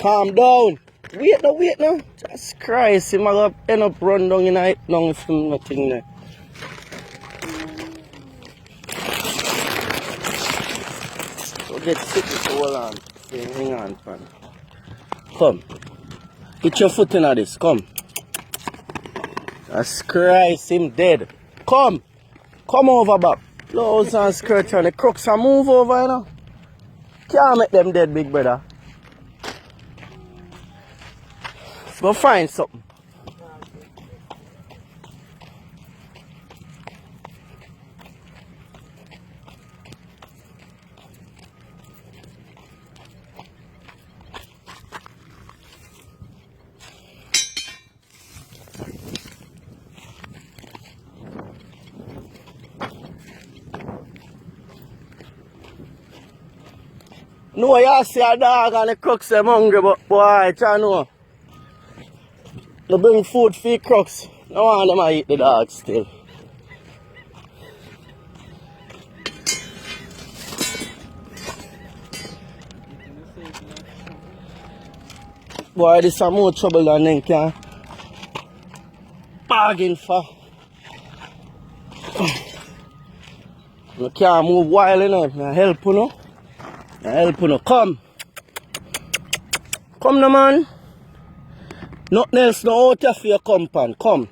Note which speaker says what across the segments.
Speaker 1: Calm down. Wait now. Jesus Christ, he might end up run down in the night long from nothing there. So get sick with the whole on. Hang on, fam. Come. Put your foot in this. Come. Jesus Christ, him dead. Come. Come over back. Clothes and skirts and the crooks and move over, you know. Can't make them dead, big brother. Let's go find something. No, you see a dog and the crooks them hungry, but boy, try know. They bring food for the crooks. No one of them eat the dog still. Boy, this is more trouble than them can bargain for. You can't move wild enough. I help you, no? I help you, no? Come. Come, no, man. Nothing else no out of your compound. Come.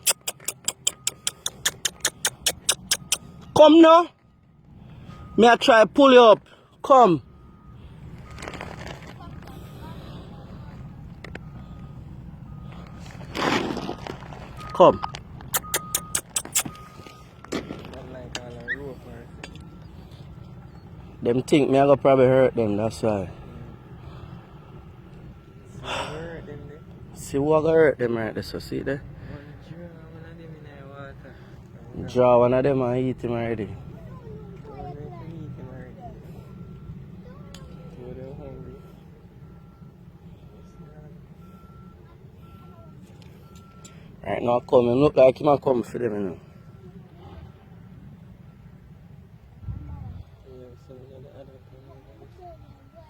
Speaker 1: Come now. May I try pull you up. Come. Come. Them think me I go probably hurt them, that's why. See what gonna hurt them right there, so see there? Draw one of them and eat him already. Right now come and look like him a come for them, you know.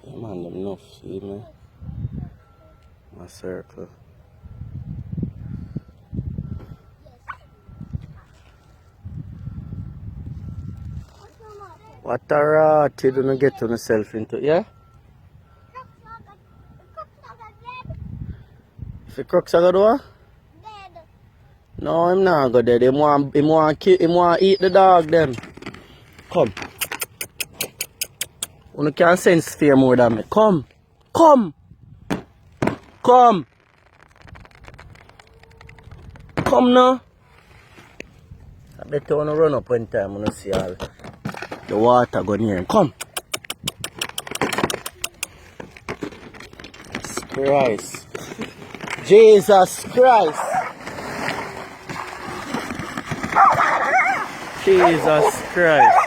Speaker 1: Yeah, man, them enough, see me. My circle. What a rat you don't get to yourself into, yeah? If the crooks are going to dead. No, I'm not going dead. He want eat the dog them. Come. You can't sense fear more than me. Come. Come. Come. Come now. I bet you want to run up one time when you see all the water going here. Come. Christ. Jesus Christ. Jesus Christ.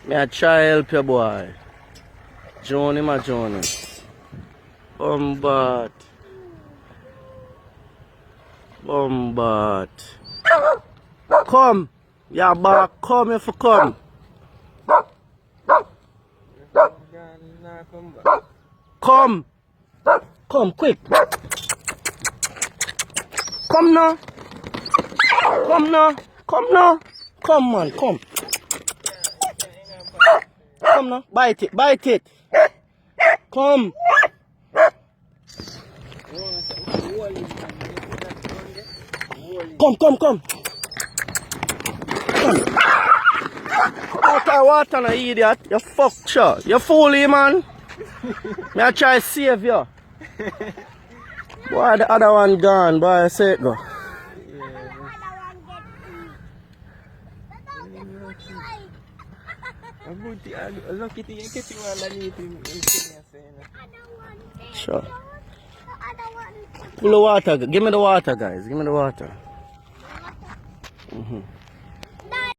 Speaker 1: Me a try help you, boy. Johnny, my Johnny. Bombat. Bombat. Come. Yeah, back. Come if you come. Come. Come quick. Come now. Come now. Come now. Come man, come. Come now. Bite it. Bite it. Come. Come, come, come. Out of water, no idiot. You fuck sure. You fooly, man. Me I try to save you. Boy, the other one gone. Boy, I say it go. Sure. Pull the water. Give me the water, guys. Give me the water.